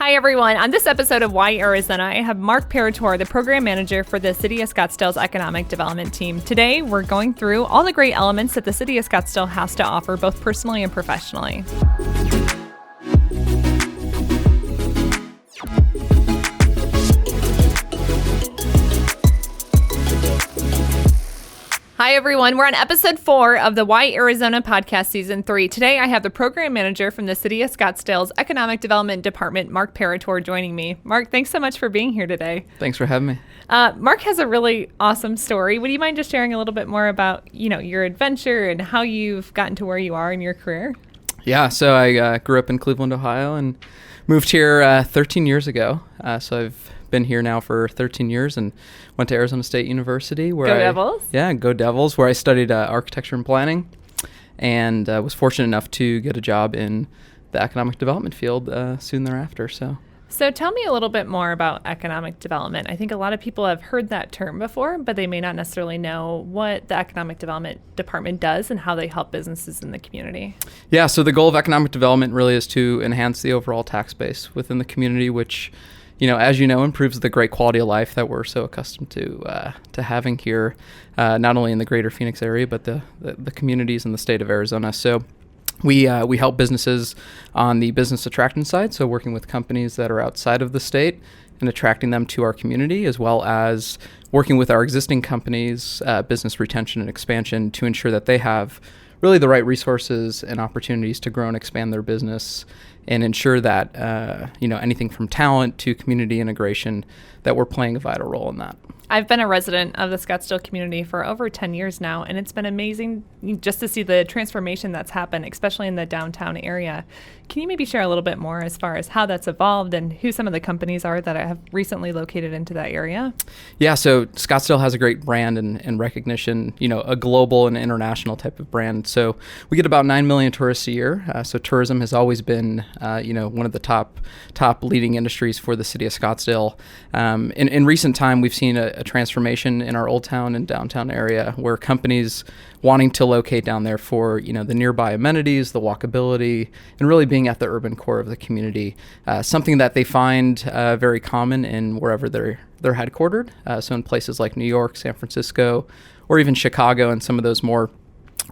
Hi, everyone. On this episode of Why Arizona, I have Mark Paratore, the program manager for the City of Scottsdale's Economic Development Team. Today, we're going through all the great elements that the City of Scottsdale has to offer, both personally and professionally. Hi, everyone. We're on episode 4 of the Why Arizona podcast, season 3. Today, I have the program manager from the City of Scottsdale's Economic Development Department, Mark Paratore, joining me. Mark, thanks so much for being here today. Thanks for having me. Mark has a really awesome story. Would you mind just sharing a little bit more about, your adventure and how you've gotten to where you are in your career? Yeah, so I grew up in Cleveland, Ohio, and moved here 13 years ago. So I've been here now for 13 years and went to Arizona State University. Where Devils. Yeah, go Devils, where I studied architecture and planning, and was fortunate enough to get a job in the economic development field soon thereafter. So tell me a little bit more about economic development. I think a lot of people have heard that term before, but they may not necessarily know what the Economic Development Department does and how they help businesses in the community. Yeah, so the goal of economic development really is to enhance the overall tax base within the community, which, as you know, improves the great quality of life that we're so accustomed to having here, not only in the greater Phoenix area, but the communities in the state of Arizona. So we help businesses on the business attraction side, so working with companies that are outside of the state and attracting them to our community, as well as working with our existing companies, business retention and expansion, to ensure that they have really the right resources and opportunities to grow and expand their business, and ensure that anything from talent to community integration, that we're playing a vital role in that. I've been a resident of the Scottsdale community for over 10 years now, and it's been amazing just to see the transformation that's happened, especially in the downtown area. Can you maybe share a little bit more as far as how that's evolved and who some of the companies are that have recently located into that area? Yeah, so Scottsdale has a great brand and recognition, a global and international type of brand. So we get about 9 million tourists a year. So tourism has always been, one of the top leading industries for the city of Scottsdale. In recent time, we've seen a transformation in our Old Town and downtown area, where companies wanting to locate down there for the nearby amenities, the walkability, and really being at the urban core of the community, something that they find very common in wherever they're headquartered. So in places like New York, San Francisco, or even Chicago, and some of those more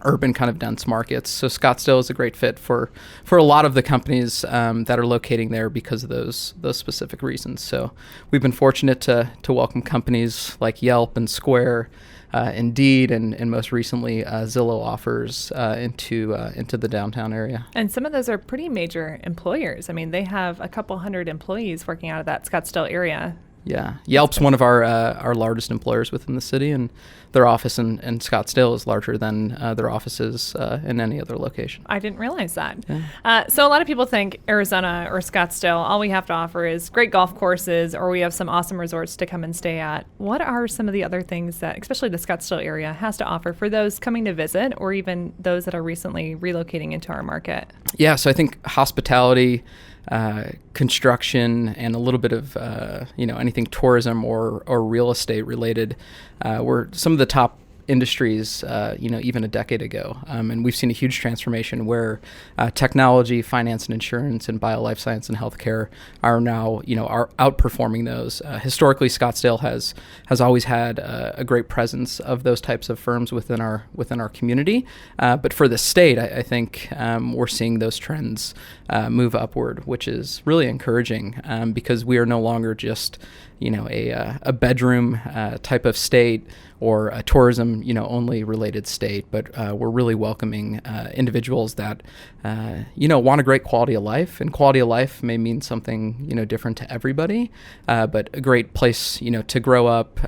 urban kind of dense markets. So Scottsdale is a great fit for a lot of the companies that are locating there because of those specific reasons. So we've been fortunate to welcome companies like Yelp and Square, Indeed, and most recently Zillow offers into the downtown area. And some of those are pretty major employers. I mean, they have a couple hundred employees working out of that Scottsdale area. Yeah, Yelp's one of our largest employers within the city, and their office in Scottsdale is larger than their offices in any other location. I didn't realize that. Yeah. So a lot of people think Arizona or Scottsdale, all we have to offer is great golf courses, or we have some awesome resorts to come and stay at. What are some of the other things that, especially the Scottsdale area, has to offer for those coming to visit, or even those that are recently relocating into our market? Yeah, so I think hospitality, construction, and a little bit of anything tourism or real estate related were some of the top industries, even a decade ago. And we've seen a huge transformation where technology, finance and insurance, and life science and healthcare are now, are outperforming those. Historically, Scottsdale has always had a great presence of those types of firms within our community. But for the state, I think we're seeing those trends move upward, which is really encouraging because we are no longer just a bedroom type of state or a tourism only related state, but we're really welcoming individuals that want a great quality of life, and quality of life may mean something different to everybody, but a great place to grow up,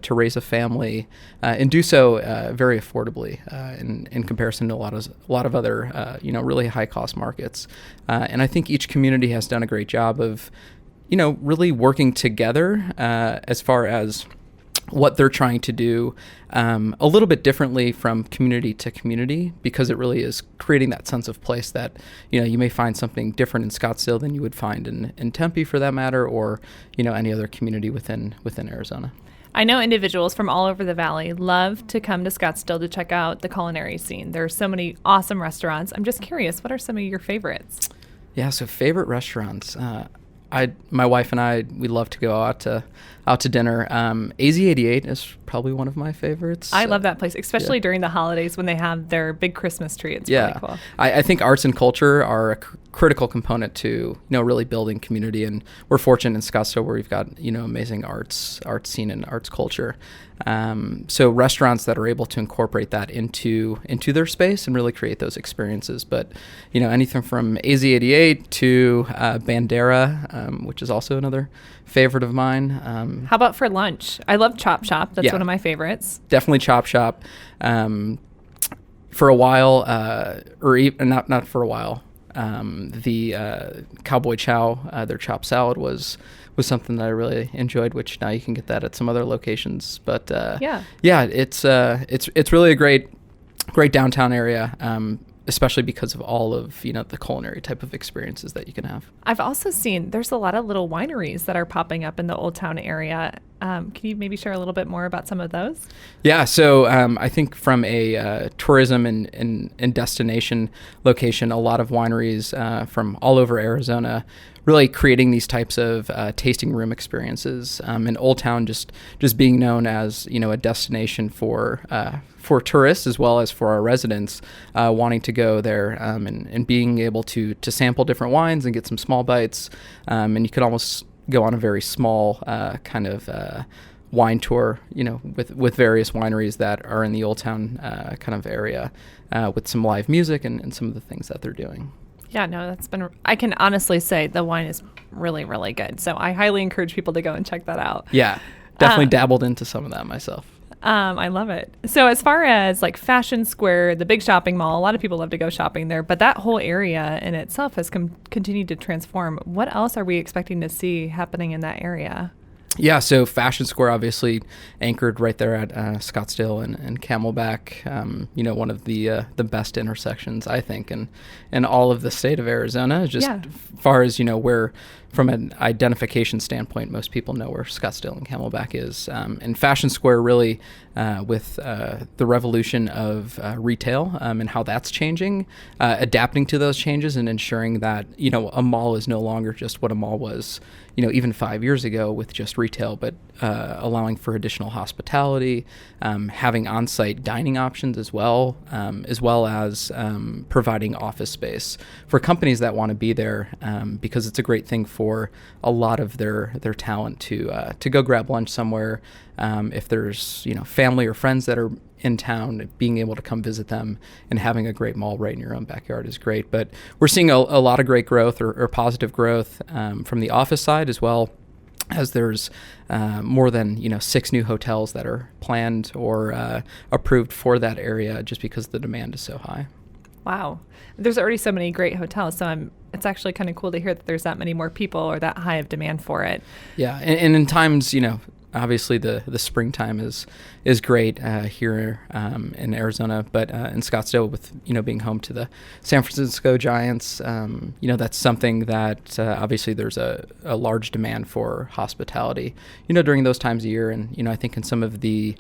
to raise a family, and do so very affordably in comparison to a lot of other really high cost markets. And I think each community has done a great job of really working together as far as what they're trying to do a little bit differently from community to community, because it really is creating that sense of place that, you may find something different in Scottsdale than you would find in Tempe, for that matter, or, any other community within Arizona. I know individuals from all over the valley love to come to Scottsdale to check out the culinary scene. There are so many awesome restaurants. I'm just curious, what are some of your favorites? Yeah, so favorite restaurants. my wife and I, we love to go out to dinner. AZ88 is probably one of my favorites. I love that place, especially during the holidays when they have their big Christmas tree. It's really cool. I think arts and culture are a critical component to really building community, and we're fortunate in Scottsdale where we've got amazing arts scene and arts culture. So restaurants that are able to incorporate that into their space and really create those experiences. But anything from AZ88 to Bandera, which is also another favorite of mine. How about for lunch? I love Chop Shop. That's one of my favorites. Definitely Chop Shop. For a while, not for a while. The Cowboy Chow, their chopped salad was something that I really enjoyed, which now you can get that at some other locations. But it's really a great downtown area, especially because of all of the culinary type of experiences that you can have. I've also seen there's a lot of little wineries that are popping up in the Old Town area. Can you maybe share a little bit more about some of those? Yeah, so I think from a tourism and destination location, a lot of wineries from all over Arizona really creating these types of tasting room experiences. And Old Town just being known as a destination for tourists as well as for our residents wanting to go there and being able to sample different wines and get some small bites. And you could almost go on a very small kind of wine tour, with various wineries that are in the Old Town kind of area with some live music and some of the things that they're doing. Yeah, no, I can honestly say the wine is really, really good. So I highly encourage people to go and check that out. Yeah, definitely dabbled into some of that myself. I love it. So as far as like Fashion Square, the big shopping mall, a lot of people love to go shopping there, but that whole area in itself has continued to transform. What else are we expecting to see happening in that area? Yeah, so Fashion Square obviously anchored right there at Scottsdale and Camelback. One of the best intersections, I think, in all of the state of Arizona. Just far as where, from an identification standpoint, most people know where Scottsdale and Camelback is. And Fashion Square really, with the revolution of retail and how that's changing, adapting to those changes and ensuring that a mall is no longer just what a mall was, even 5 years ago with just retail, but allowing for additional hospitality, having on-site dining options as well as providing office space for companies that want to be there, because it's a great thing for a lot of their talent to go grab lunch somewhere. If there's family or friends that are in town, being able to come visit them and having a great mall right in your own backyard is great. But we're seeing a lot of great growth or positive growth from the office side, as well as there's more than 6 new hotels that are planned or approved for that area, just because the demand is so high. Wow. There's already so many great hotels, so it's actually kind of cool to hear that there's that many more people or that high of demand for it. Yeah, and in times, obviously the springtime is great here in Arizona, but in Scottsdale, with being home to the San Francisco Giants, that's something that obviously there's a large demand for hospitality during those times of year. And I think in some of the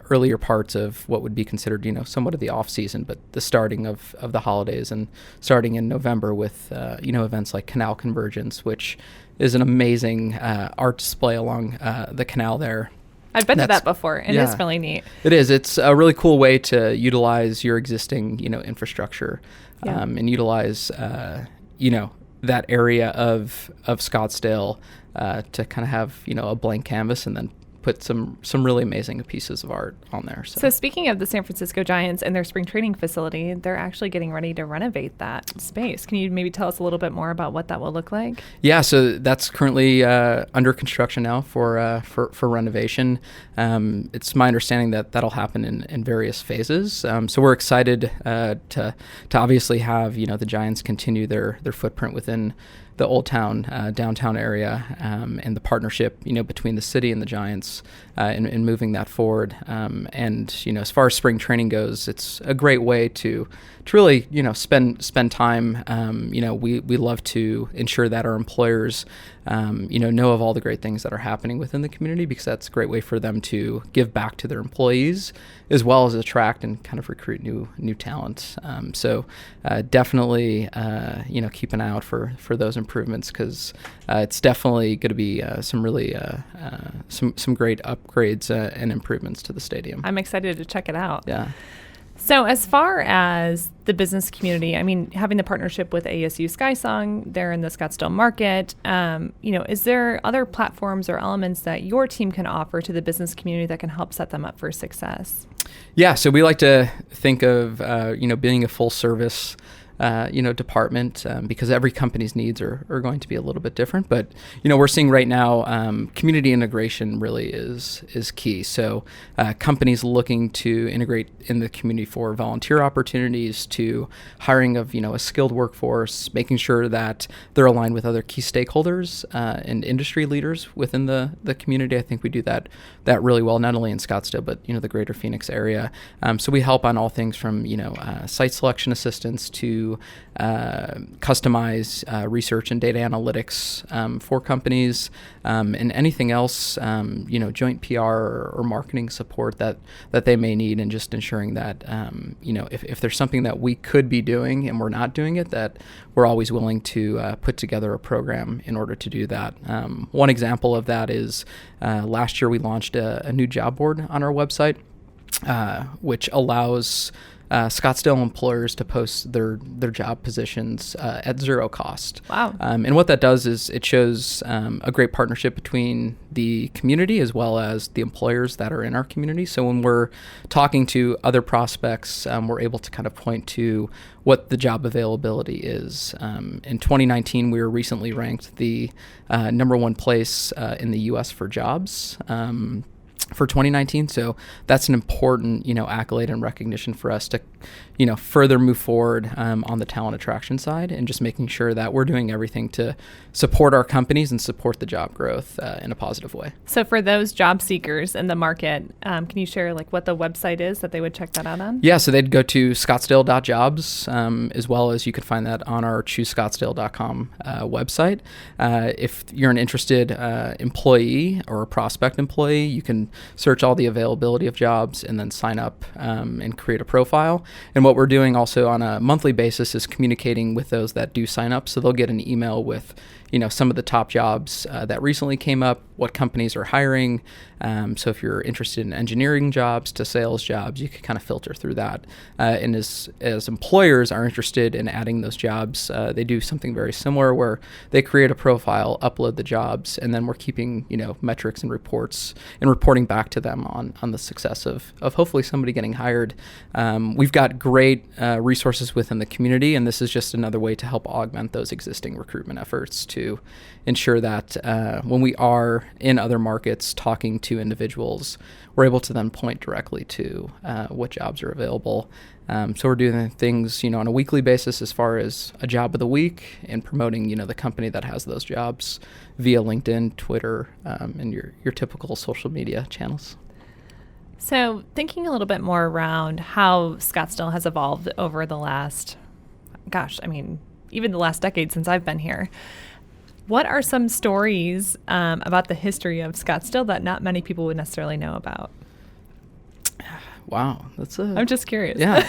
earlier parts of what would be considered somewhat of the off season, but the starting of the holidays, and starting in November with events like Canal Convergence, which is an amazing art display along the canal there. I've been to that before, and it's really neat. It is. It's a really cool way to utilize your existing, infrastructure, and utilize, that area of Scottsdale to kind of have, a blank canvas, and then put some really amazing pieces of art on there. So speaking of the San Francisco Giants and their spring training facility, they're actually getting ready to renovate that space. Can you maybe tell us a little bit more about what that will look like? Yeah, so that's currently under construction now for renovation. It's my understanding that that'll happen in various phases. So we're excited to obviously have the Giants continue their footprint within the Old Town downtown area, and the partnership between the city and the Giants in moving that forward. And as far as spring training goes, it's a great way to really spend time. We love to ensure that our employers know of all the great things that are happening within the community, because that's a great way for them to give back to their employees, as well as attract and kind of recruit new talent. So definitely keep an eye out for those improvements, because it's definitely going to be some really some great upgrades and improvements to the stadium. I'm excited to check it out. Yeah. So as far as the business community, I mean, having the partnership with ASU SkySong there in the Scottsdale market, is there other platforms or elements that your team can offer to the business community that can help set them up for success? Yeah, so we like to think of, being a full service department, because every company's needs are going to be a little bit different. But, we're seeing right now community integration really is key. So companies looking to integrate in the community for volunteer opportunities, to hiring of, a skilled workforce, making sure that they're aligned with other key stakeholders and industry leaders within the community. I think we do that really well, not only in Scottsdale, but, the greater Phoenix area. So we help on all things from, site selection assistance to customize research and data analytics for companies, and anything else, joint PR or marketing support that they may need, and just ensuring that, if there's something that we could be doing and we're not doing it, that we're always willing to put together a program in order to do that. One example of that is last year we launched a new job board on our website, which allows Scottsdale employers to post their job positions at zero cost. Wow. And what that does is it shows a great partnership between the community as well as the employers that are in our community. So when we're talking to other prospects, we're able to kind of point to what the job availability is. In 2019, we were recently ranked the number one place in the U.S. for jobs. For 2019. So that's an important, accolade and recognition for us to, further move forward on the talent attraction side, and just making sure that we're doing everything to support our companies and support the job growth in a positive way. So for those job seekers in the market, can you share what the website is that they would check that out on? Yeah, so they'd go to scottsdale.jobs, as well as you could find that on our choosescottsdale.com website. If you're an interested employee or a prospect employee, you can search all the availability of jobs and then sign up and create a profile. And what we're doing also on a monthly basis is communicating with those that do sign up. So they'll get an email with, some of the top jobs that recently came up, what companies are hiring. So if you're interested in engineering jobs to sales jobs, you can kind of filter through that. And as employers are interested in adding those jobs, they do something very similar where they create a profile, upload the jobs, and then we're keeping, metrics and reports and reporting back to them on the success of hopefully somebody getting hired. We've got great resources within the community, and this is just another way to help augment those existing recruitment efforts to ensure that when we are in other markets talking to individuals, we're able to then point directly to what jobs are available. So we're doing things, on a weekly basis as far as a job of the week, and promoting, the company that has those jobs via LinkedIn, Twitter, and your typical social media channels. So thinking a little bit more around how Scottsdale has evolved over the last, even the last decade since I've been here. What are some stories about the history of Scottsdale that not many people would necessarily know about? Wow, I'm just curious. Yeah.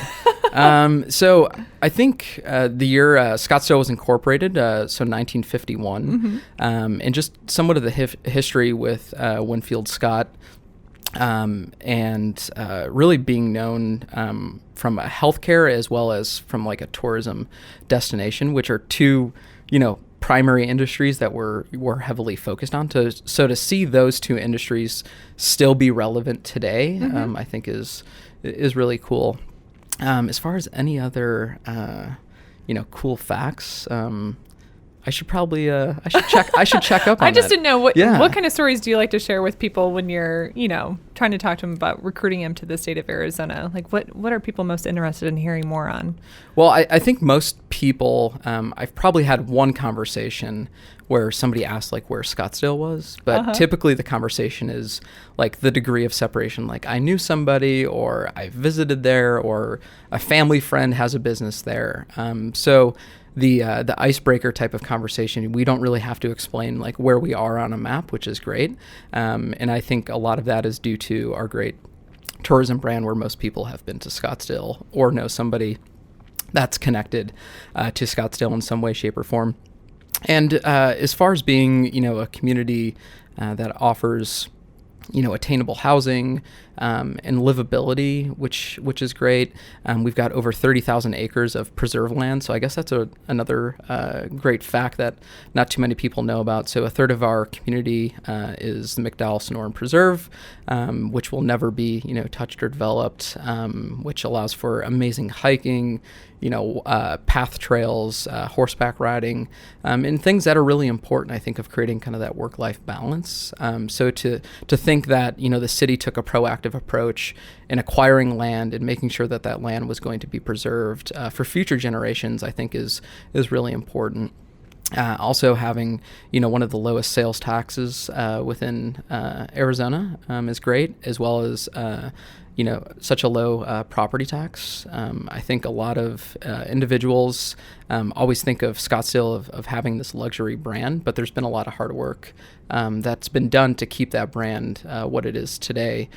So I think the year Scottsdale was incorporated, so 1951, and just somewhat of the history with Winfield Scott, and really being known from a healthcare as well as from like a tourism destination, which are two, primary industries that we're heavily focused on. So to see those two industries still be relevant today, I think is really cool. As far as any other, cool facts, I should probably I should check up on I just that. didn't know what kind of stories do you like to share with people when you're, trying to talk to them about recruiting them to the state of Arizona? Like what are people most interested in hearing more on? Well, I think most people, I've probably had one conversation where somebody asked like where Scottsdale was, but typically the conversation is like the degree of separation. Like I knew somebody, or I visited there, or a family friend has a business there. So the icebreaker type of conversation, we don't really have to explain like where we are on a map, which is great. And I think a lot of that is due to our great tourism brand, where most people have been to Scottsdale or know somebody that's connected to Scottsdale in some way, shape, or form. And as far as being, a community that offers, attainable housing and livability, which is great. We've got over 30,000 acres of preserve land. So I guess that's another great fact that not too many people know about. So a third of our community is the McDowell-Sonoran Preserve, which will never be, touched or developed, which allows for amazing hiking, path trails, horseback riding, and things that are really important, I think, of creating kind of that work-life balance. So to think that, the city took a proactive approach in acquiring land and making sure that that land was going to be preserved for future generations, I think is really important. Also having, one of the lowest sales taxes within Arizona is great, as well as such a low property tax. I think a lot of individuals always think of Scottsdale of having this luxury brand, but there's been a lot of hard work that's been done to keep that brand what it is today.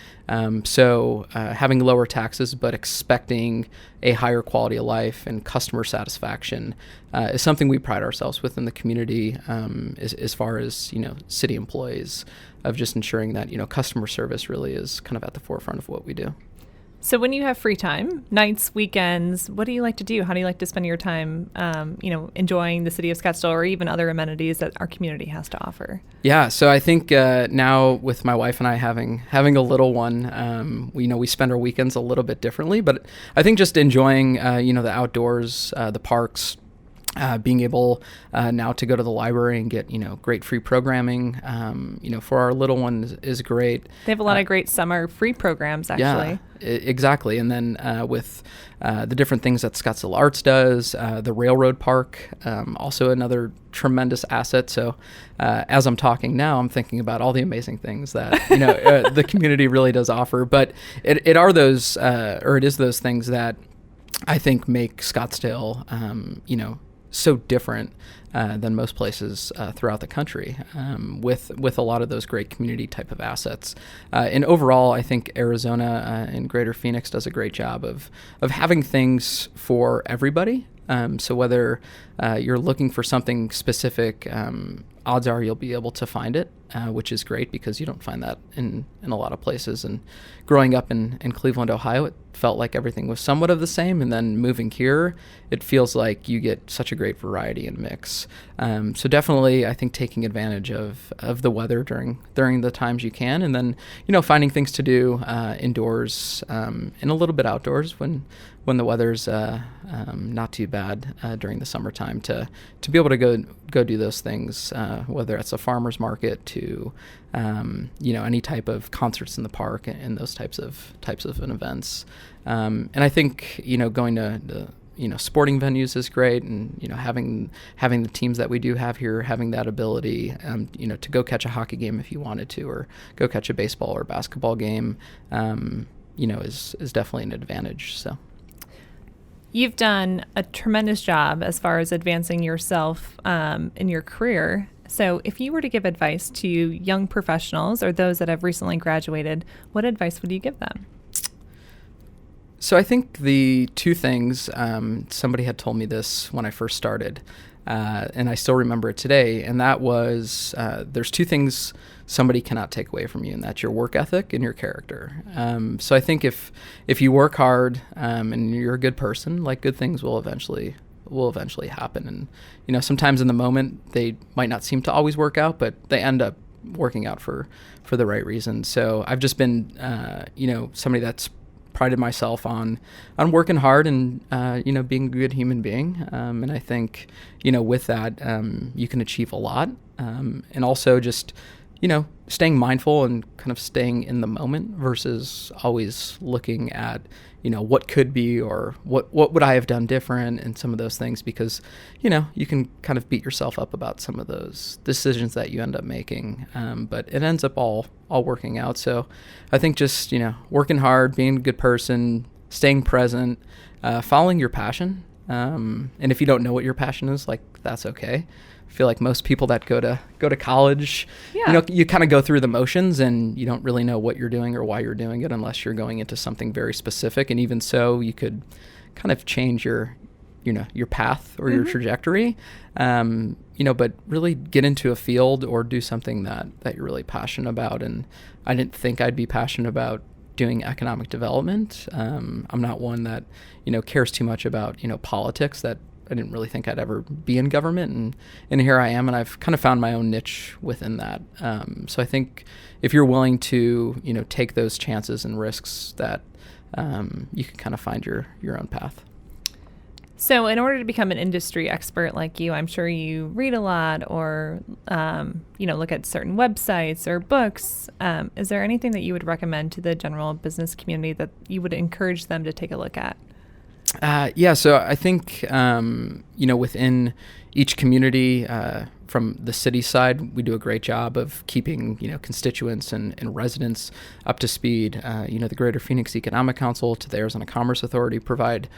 So having lower taxes, but expecting a higher quality of life and customer satisfaction is something we pride ourselves with in the community, as far as, city employees, of just ensuring that, customer service really is kind of at the forefront of what we do. So when you have free time, nights, weekends, what do you like to do? How do you like to spend your time, enjoying the city of Scottsdale or even other amenities that our community has to offer? Yeah, so I think now with my wife and I having a little one, we spend our weekends a little bit differently, but I think just enjoying, the outdoors, the parks, being able now to go to the library and get, great free programming, for our little one is great. They have a lot of great summer free programs, actually. Yeah, exactly. And then with the different things that Scottsdale Arts does, the Railroad Park, also another tremendous asset. So as I'm talking now, I'm thinking about all the amazing things that, the community really does offer. But it is those things that I think make Scottsdale, so different than most places throughout the country, with a lot of those great community type of assets. And overall, I think Arizona and Greater Phoenix does a great job of having things for everybody. So whether you're looking for something specific, odds are you'll be able to find it, which is great because you don't find that in a lot of places. And growing up in Cleveland, Ohio, it felt like everything was somewhat of the same. And then moving here, it feels like you get such a great variety and mix. So definitely, I think taking advantage of the weather during the times you can, and then, finding things to do indoors and a little bit outdoors when the weather's not too bad during the summertime to be able to go do those things, whether it's a farmer's market to any type of concerts in the park and those types of events. And I think going to the sporting venues is great, and having the teams that we do have here, having that ability to go catch a hockey game if you wanted to, or go catch a baseball or basketball game, is definitely an advantage. So. You've done a tremendous job as far as advancing yourself in your career. So if you were to give advice to young professionals or those that have recently graduated, what advice would you give them? So I think the two things, somebody had told me this when I first started, and I still remember it today, and that was there's two things somebody cannot take away from you, and that's your work ethic and your character. So I think if you work hard and you're a good person, like, good things will eventually happen. And sometimes in the moment they might not seem to always work out, but they end up working out for the right reasons. So I've just been somebody that's prided myself on working hard and being a good human being, and I think with that you can achieve a lot, and also just staying mindful and kind of staying in the moment versus always looking at what could be or what would I have done different, and some of those things, because you can kind of beat yourself up about some of those decisions that you end up making, but it ends up all working out. So I think just working hard, being a good person, staying present, following your passion, and if you don't know what your passion is, like, that's okay. I feel like most people that go to college, you kind of go through the motions and you don't really know what you're doing or why you're doing it unless you're going into something very specific. And even so, you could kind of change your your path or your trajectory, but really get into a field or do something that you're really passionate about. And I didn't think I'd be passionate about doing economic development. I'm not one that, cares too much about, politics. That I didn't really think I'd ever be in government. And here I am, and I've kind of found my own niche within that. So I think if you're willing to, take those chances and risks, that you can kind of find your own path. So in order to become an industry expert like you, I'm sure you read a lot or, look at certain websites or books. Is there anything that you would recommend to the general business community that you would encourage them to take a look at? So I think, within each community, from the city side, we do a great job of keeping, constituents and residents up to speed. The Greater Phoenix Economic Council to the Arizona Commerce Authority provide,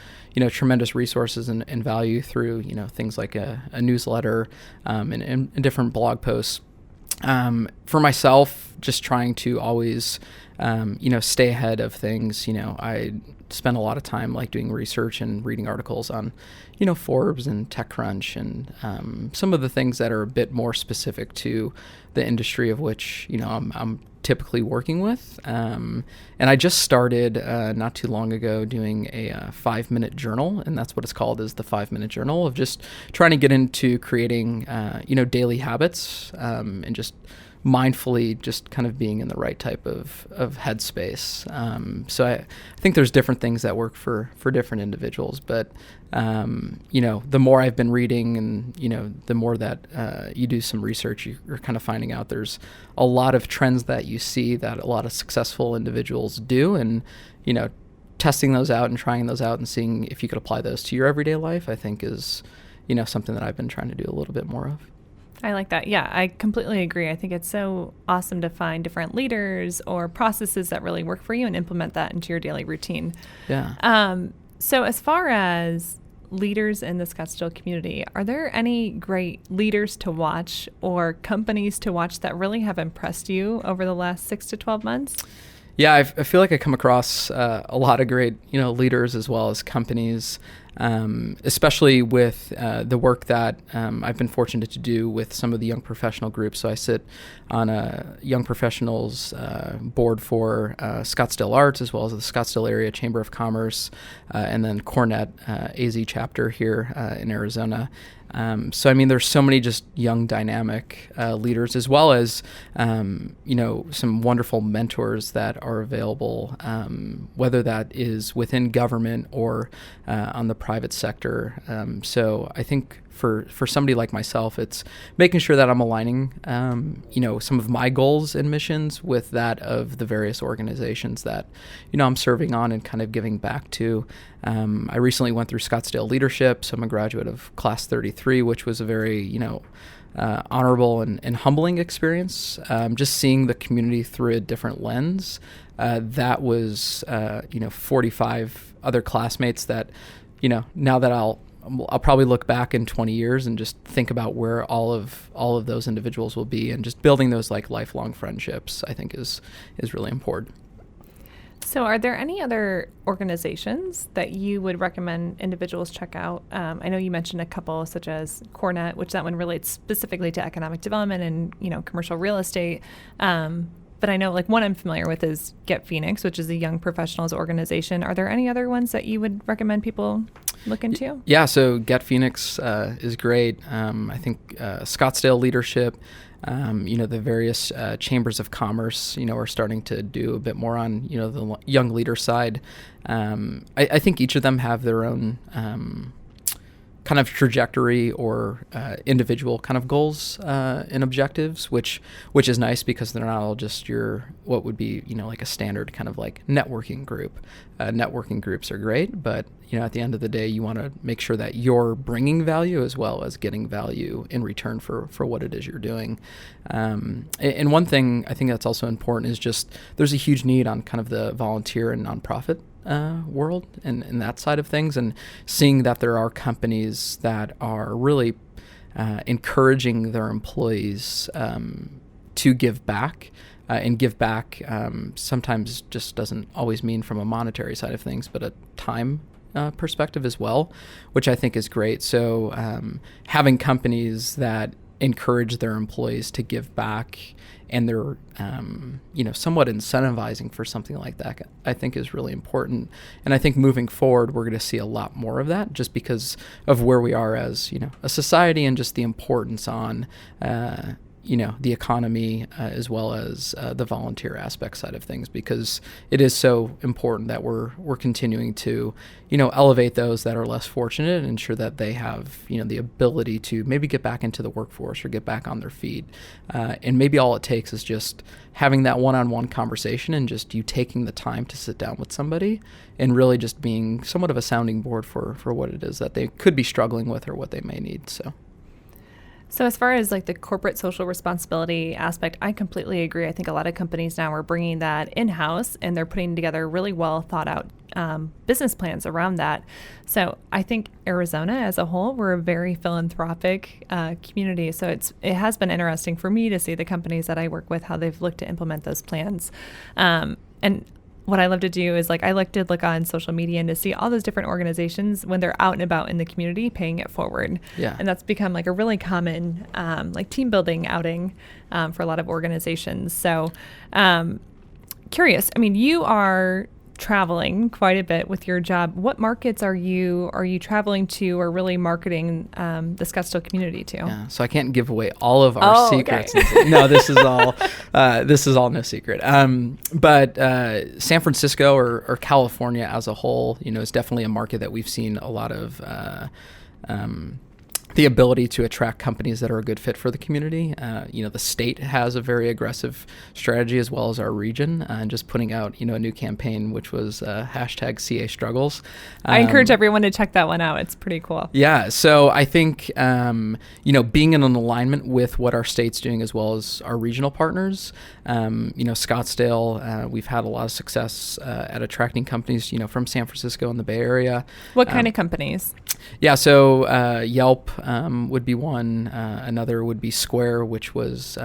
tremendous resources and value through, things like a newsletter and different blog posts. For myself, just trying to always, stay ahead of things. I spend a lot of time doing research and reading articles on, Forbes and TechCrunch and some of the things that are a bit more specific to the industry of which, I'm typically working with. And I just started not too long ago doing a 5-minute journal, and that's what it's called, is the 5-minute journal, of just trying to get into creating, daily habits and just mindfully just kind of being in the right type of headspace. So I think there's different things that work for different individuals, but the more I've been reading and, the more that you do some research, you're kind of finding out there's a lot of trends that you see that a lot of successful individuals do, and, testing those out and trying those out and seeing if you could apply those to your everyday life, I think is, something that I've been trying to do a little bit more of. I like that. Yeah, I completely agree. I think it's so awesome to find different leaders or processes that really work for you and implement that into your daily routine. Yeah. So as far as leaders in the Scottsdale community, are there any great leaders to watch or companies to watch that really have impressed you over the last 6 to 12 months? Yeah, I feel like I come across a lot of great, leaders as well as companies, especially with the work that I've been fortunate to do with some of the young professional groups. So I sit on a young professionals board for Scottsdale Arts, as well as the Scottsdale Area Chamber of Commerce, and then Cornet AZ chapter here in Arizona. So, I mean, there's so many just young, dynamic leaders, as well as, some wonderful mentors that are available, whether that is within government or on the private sector. So I think for somebody like myself, it's making sure that I'm aligning, some of my goals and missions with that of the various organizations that, I'm serving on and kind of giving back to. I recently went through Scottsdale Leadership, so I'm a graduate of Class 33, which was a very, honorable and humbling experience. Just seeing the community through a different lens. That was, 45 other classmates that, now that I'll probably look back in 20 years and just think about where all of those individuals will be, and just building those lifelong friendships, I think is really important. So are there any other organizations that you would recommend individuals check out? I know you mentioned a couple, such as Cornet, which that one relates specifically to economic development and, commercial real estate. But I know one I'm familiar with is Get Phoenix, which is a young professionals organization. Are there any other ones that you would recommend people look into? Yeah, so Get Phoenix is great. I think Scottsdale Leadership, the various chambers of commerce, are starting to do a bit more on, the young leader side. I think each of them have their own kind of trajectory or individual kind of goals and objectives, which is nice because they're not all just your what would be a standard kind of networking group. Networking groups are great, but at the end of the day, you want to make sure that you're bringing value as well as getting value in return for what it is you're doing. And one thing I think that's also important is just there's a huge need on kind of the volunteer and nonprofit world and that side of things, and seeing that there are companies that are really encouraging their employees to give back, and give back sometimes just doesn't always mean from a monetary side of things, but a time perspective as well, which I think is great. So having companies that encourage their employees to give back, and they're somewhat incentivizing for something like that, I think is really important. And I think moving forward, we're going to see a lot more of that, just because of where we are as a society, and just the importance on the economy, as well as the volunteer aspect side of things, because it is so important that we're continuing to elevate those that are less fortunate and ensure that they have the ability to maybe get back into the workforce or get back on their feet. And maybe all it takes is just having that one-on-one conversation, and just you taking the time to sit down with somebody and really just being somewhat of a sounding board for what it is that they could be struggling with or what they may need. So as far as like the corporate social responsibility aspect, I completely agree. I think a lot of companies now are bringing that in-house, and they're putting together really well thought out business plans around that. So I think Arizona as a whole, we're a very philanthropic community. So it has been interesting for me to see the companies that I work with, how they've looked to implement those plans. And what I love to do is I like to look on social media and to see all those different organizations when they're out and about in the community paying it forward. Yeah. And that's become a really common team building outing for a lot of organizations. So curious, you are traveling quite a bit with your job. What markets are you traveling to, or really marketing the Scottsdale community to? Yeah, so I can't give away all of our secrets. Okay. No, this is all no secret. But San Francisco or California as a whole, is definitely a market that we've seen a lot of the ability to attract companies that are a good fit for the community. The state has a very aggressive strategy, as well as our region, and just putting out, a new campaign, which was hashtag CA Struggles. I encourage everyone to check that one out. It's pretty cool. Yeah. So I think, being in an alignment with what our state's doing, as well as our regional partners, Scottsdale, we've had a lot of success at attracting companies, from San Francisco and the Bay Area. What kind of companies? Yeah. So Yelp would be one. Another would be Square, which was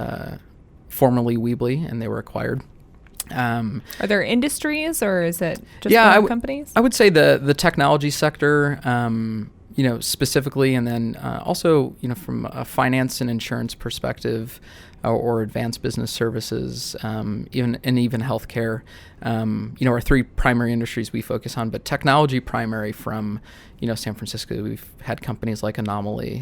formerly Weebly, and they were acquired. Are there industries, or is it just companies? I would say the technology sector, specifically, and then also, from a finance and insurance perspective, or advanced business services, even healthcare, are three primary industries we focus on. But technology primary from, San Francisco, we've had companies like Anomaly,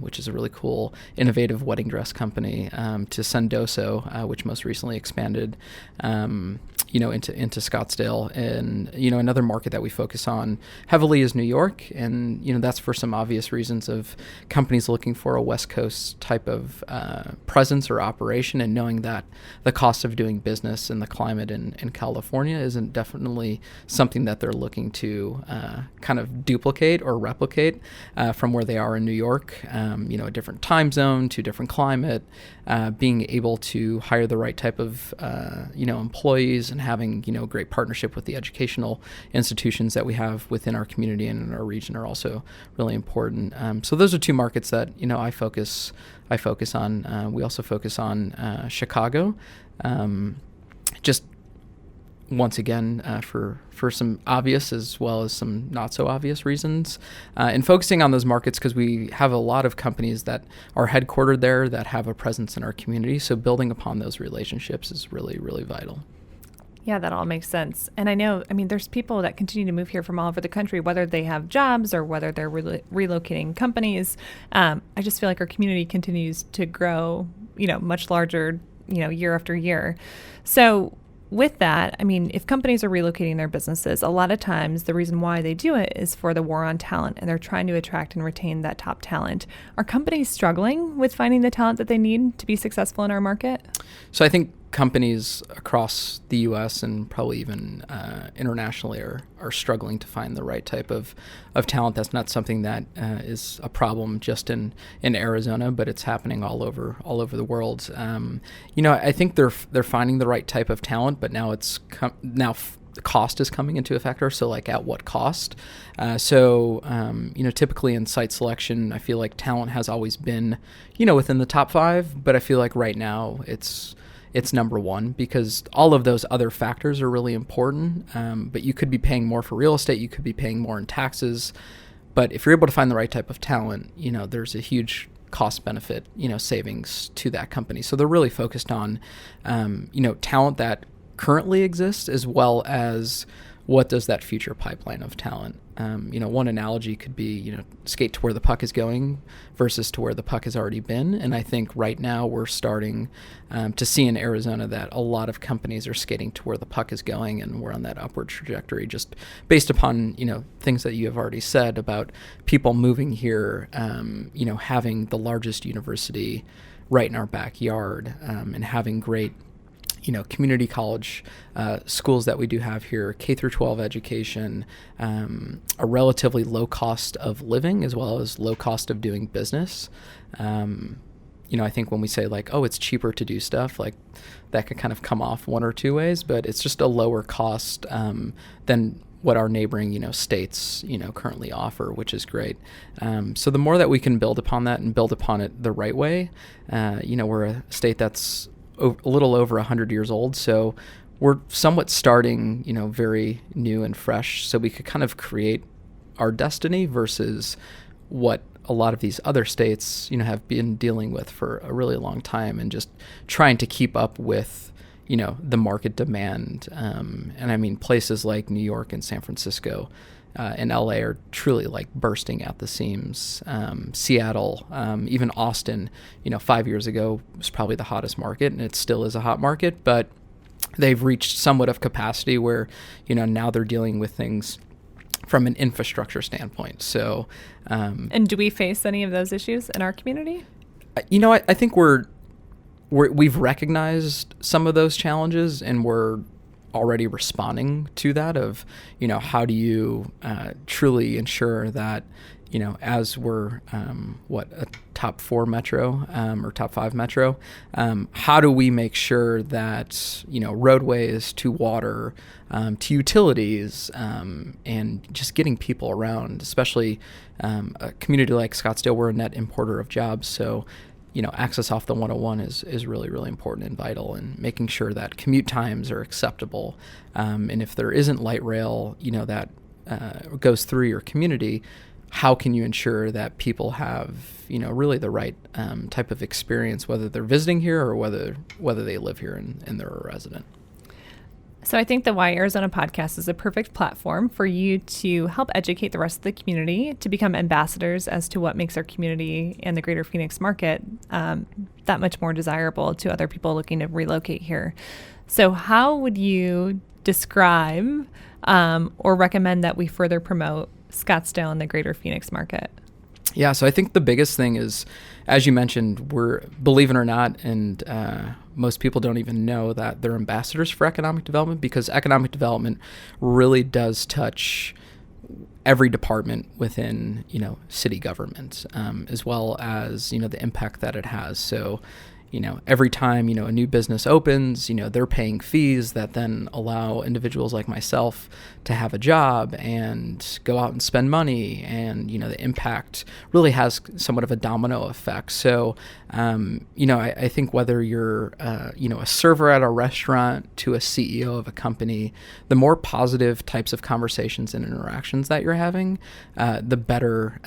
which is a really cool, innovative wedding dress company, to Sendoso, which most recently expanded, into Scottsdale. And, another market that we focus on heavily is New York. And, that's for some obvious reasons of companies looking for a West Coast type of presence or operation, and knowing that the cost of doing business and the climate in California isn't definitely something that they're looking to kind of duplicate or replicate from where they are in New York. A different time zone, to different climate, being able to hire the right type of employees, and having great partnership with the educational institutions that we have within our community and in our region are also really important. So those are two markets that I focus on. We also focus on Chicago, just once again for some obvious as well as some not so obvious reasons, and focusing on those markets because we have a lot of companies that are headquartered there that have a presence in our community. So building upon those relationships is really, really vital. Yeah, that all makes sense. And I know, there's people that continue to move here from all over the country, whether they have jobs or whether they're relocating companies. I just feel like our community continues to grow, much larger, year after year. So with that, if companies are relocating their businesses, a lot of times the reason why they do it is for the war on talent, and they're trying to attract and retain that top talent. Are companies struggling with finding the talent that they need to be successful in our market? So I think companies across the U.S. and probably even internationally are struggling to find the right type of talent. That's not something that is a problem just in Arizona, but it's happening all over the world. I think they're finding the right type of talent, but now cost is coming into a factor. So at what cost? Typically in site selection, I feel like talent has always been, within the top 5, but I feel like right now it's it's number one, because all of those other factors are really important. But you could be paying more for real estate, you could be paying more in taxes. But if you're able to find the right type of talent, there's a huge cost benefit, savings to that company. So they're really focused on, talent that currently exists, as well as what does that future pipeline of talent. One analogy could be, skate to where the puck is going versus to where the puck has already been. And I think right now we're starting to see in Arizona that a lot of companies are skating to where the puck is going, and we're on that upward trajectory just based upon, things that you have already said about people moving here, having the largest university right in our backyard, and having great community college schools that we do have here, K through 12 education, a relatively low cost of living, as well as low cost of doing business. I think when we say like, oh, it's cheaper to do stuff, like that could kind of come off one or two ways, but it's just a lower cost than what our neighboring, states, currently offer, which is great. So the more that we can build upon that and build upon it the right way, we're a state that's a little over 100 years old, so we're somewhat starting, very new and fresh, so we could kind of create our destiny versus what a lot of these other states, have been dealing with for a really long time, and just trying to keep up with, the market demand. And I mean, places like New York and San Francisco and LA are truly like bursting at the seams. Seattle, even Austin, 5 years ago was probably the hottest market, and it still is a hot market, but they've reached somewhat of capacity where, now they're dealing with things from an infrastructure standpoint. So, and do we face any of those issues in our community? I think we've recognized some of those challenges, and we're already responding to that of, how do you truly ensure that, as we're a top 4 metro or top 5 metro, how do we make sure that, roadways to water, to utilities, and just getting people around, especially a community like Scottsdale, we're a net importer of jobs. So, access off the 101 is really, really important and vital, and making sure that commute times are acceptable. And if there isn't light rail, that goes through your community, how can you ensure that people have, really the right type of experience, whether they're visiting here or whether they live here and they're a resident? So I think the Why Arizona podcast is a perfect platform for you to help educate the rest of the community to become ambassadors as to what makes our community and the greater Phoenix market that much more desirable to other people looking to relocate here. So how would you describe or recommend that we further promote Scottsdale and the greater Phoenix market? Yeah, so I think the biggest thing is, as you mentioned, we're, believe it or not, and most people don't even know that they're ambassadors for economic development, because economic development really does touch every department within, city government, as well as, the impact that it has. So, every time, a new business opens, they're paying fees that then allow individuals like myself to have a job and go out and spend money. And, the impact really has somewhat of a domino effect. So, I think whether you're, a server at a restaurant to a CEO of a company, the more positive types of conversations and interactions that you're having, the better,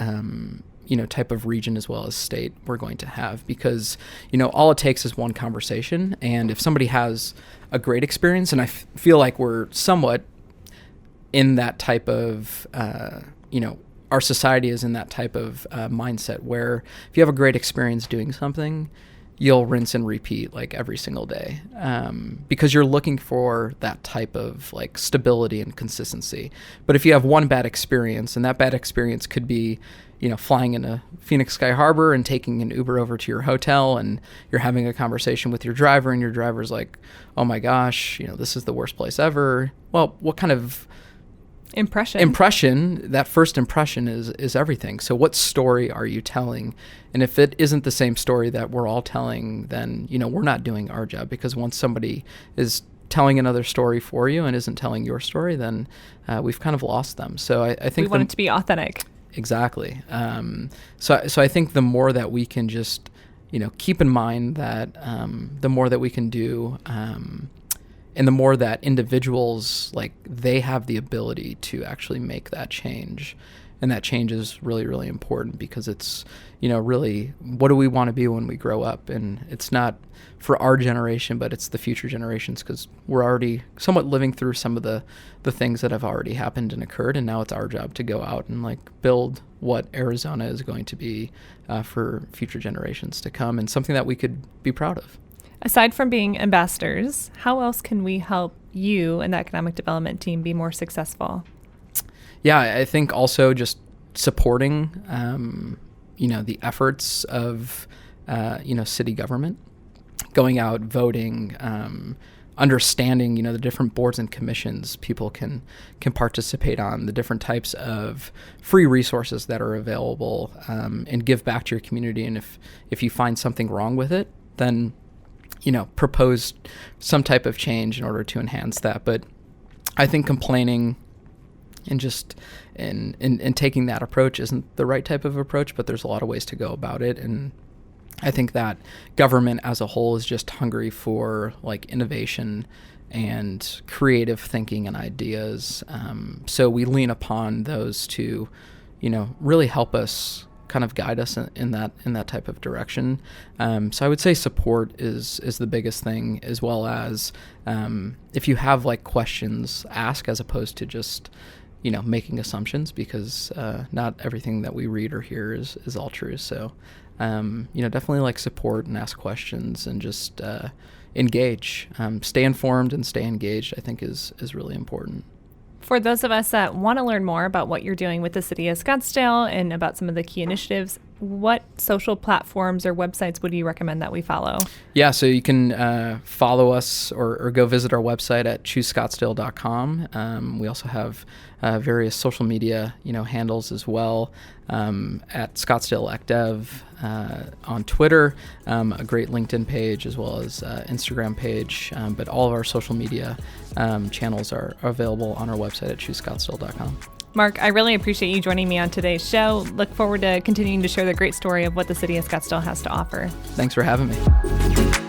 type of region as well as state we're going to have, because, all it takes is one conversation. And if somebody has a great experience, and I feel like we're somewhat in that type of, our society is in that type of mindset where if you have a great experience doing something, you'll rinse and repeat like every single day, because you're looking for that type of like stability and consistency. But if you have one bad experience, and that bad experience could be, flying into Phoenix Sky Harbor and taking an Uber over to your hotel, and you're having a conversation with your driver, and your driver's like, oh my gosh, this is the worst place ever. Well, what kind of impression, that first impression is everything. So what story are you telling? And if it isn't the same story that we're all telling, then, we're not doing our job, because once somebody is telling another story for you and isn't telling your story, then we've kind of lost them. So I think we want it to be authentic. Exactly. So I think the more that we can just, keep in mind that the more that we can do, and the more that individuals, like, they have the ability to actually make that change. And that change is really, really important, because it's, really, what do we want to be when we grow up? And it's not for our generation, but it's the future generations, because we're already somewhat living through some of the things that have already happened and occurred. And now it's our job to go out and, like, build what Arizona is going to be for future generations to come, and something that we could be proud of. Aside from being ambassadors, how else can we help you and the economic development team be more successful? Yeah, I think also just supporting, the efforts of, city government, going out, voting, understanding, the different boards and commissions people can participate on, the different types of free resources that are available, and give back to your community. And if you find something wrong with it, then propose some type of change in order to enhance that. But I think complaining and just in taking that approach isn't the right type of approach, but there's a lot of ways to go about it. And I think that government as a whole is just hungry for, like, innovation and creative thinking and ideas. So we lean upon those to, really help us, kind of guide us in that type of direction. So I would say support is the biggest thing, as well as if you have, like, questions, ask, as opposed to just making assumptions, because not everything that we read or hear is all true. So definitely, like, support and ask questions, and just engage, stay informed and stay engaged, I think is really important. For those of us that want to learn more about what you're doing with the city of Scottsdale and about some of the key initiatives, what social platforms or websites would you recommend that we follow? Yeah, so you can follow us or go visit our website at choosescottsdale.com. We also have various social media, handles as well, at Scottsdale EcDev on Twitter, a great LinkedIn page, as well as Instagram page. But all of our social media channels are available on our website at choosescottsdale.com. Mark, I really appreciate you joining me on today's show. Look forward to continuing to share the great story of what the city of Scottsdale has to offer. Thanks for having me.